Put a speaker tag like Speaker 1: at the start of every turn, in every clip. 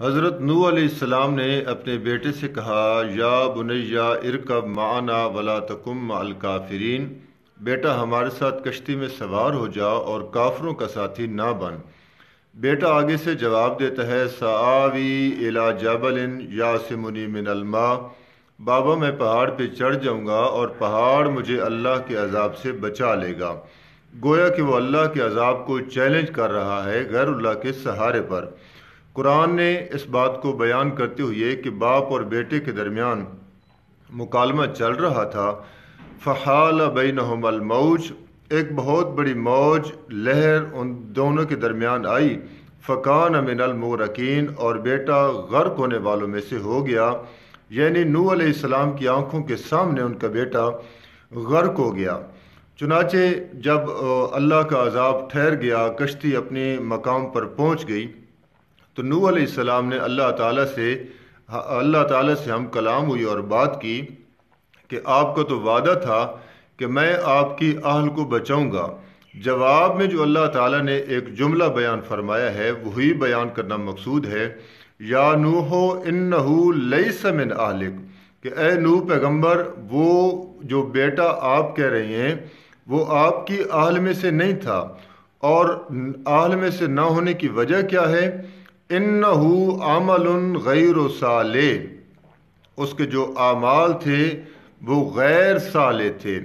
Speaker 1: حضرت نوح علیہ السلام نے اپنے بیٹے سے کہا، یا بنیا ارکب معنا ولا تکن مع الکافرین، بیٹا ہمارے ساتھ کشتی میں سوار ہو جا اور کافروں کا ساتھی نہ بن۔ بیٹا آگے سے جواب دیتا ہے، سآوی الی جبل یعصمنی من الماء، بابا میں پہاڑ پہ چڑھ جاؤں گا اور پہاڑ مجھے اللہ کے عذاب سے بچا لے گا۔ گویا کہ وہ اللہ کے عذاب کو چیلنج کر رہا ہے غیر اللہ کے سہارے پر۔ قرآن نے اس بات کو بیان کرتے ہوئے کہ باپ اور بیٹے کے درمیان مکالمہ چل رہا تھا، فحال بینہم الموج، ایک بہت بڑی موج لہر ان دونوں کے درمیان آئی، فکان من المغرقین، اور بیٹا غرق ہونے والوں میں سے ہو گیا، یعنی نوح علیہ السلام کی آنکھوں کے سامنے ان کا بیٹا غرق ہو گیا۔ چنانچہ جب اللہ کا عذاب ٹھہر گیا، کشتی اپنے مقام پر پہنچ گئی، تو نوح علیہ السلام نے اللہ تعالیٰ سے ہم کلام ہوئی اور بات کی کہ آپ کا تو وعدہ تھا کہ میں آپ کی اہل کو بچاؤں گا۔ جواب میں جو اللہ تعالیٰ نے ایک جملہ بیان فرمایا ہے وہی بیان کرنا مقصود ہے، یا نوح انہ لیس من اہلک، کہ اے نوح پیغمبر، وہ جو بیٹا آپ کہہ رہے ہیں وہ آپ کی اہل میں سے نہیں تھا، اور اہل میں سے نہ ہونے کی وجہ کیا ہے؟ انہو عمل غیر صالح، اس کے جو اعمال تھے وہ غیر صالح تھے۔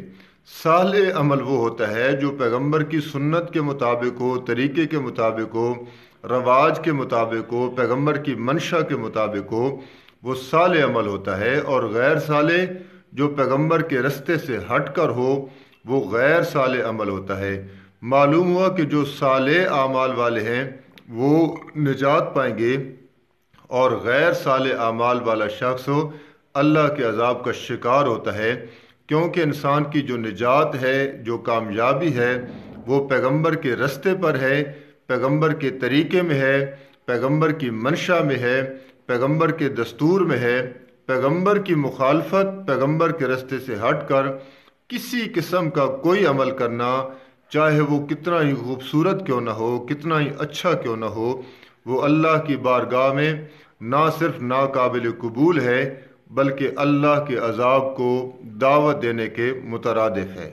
Speaker 1: صالح عمل وہ ہوتا ہے جو پیغمبر کی سنت کے مطابق ہو، طریقے کے مطابق ہو، رواج کے مطابق ہو، پیغمبر کی منشا کے مطابق ہو، وہ صالح عمل ہوتا ہے، اور غیر صالح جو پیغمبر کے رستے سے ہٹ کر ہو وہ غیر صالح عمل ہوتا ہے۔ معلوم ہوا کہ جو صالح اعمال والے ہیں وہ نجات پائیں گے، اور غیر صالح اعمال والا شخص اللہ کے عذاب کا شکار ہوتا ہے، کیونکہ انسان کی جو نجات ہے، جو کامیابی ہے، وہ پیغمبر کے رستے پر ہے، پیغمبر کے طریقے میں ہے، پیغمبر کی منشا میں ہے، پیغمبر کے دستور میں ہے۔ پیغمبر کی مخالفت، پیغمبر کے رستے سے ہٹ کر کسی قسم کا کوئی عمل کرنا، چاہے وہ کتنا ہی خوبصورت کیوں نہ ہو، کتنا ہی اچھا کیوں نہ ہو، وہ اللہ کی بارگاہ میں نہ صرف ناقابل قبول ہے بلکہ اللہ کے عذاب کو دعوت دینے کے مترادف ہے۔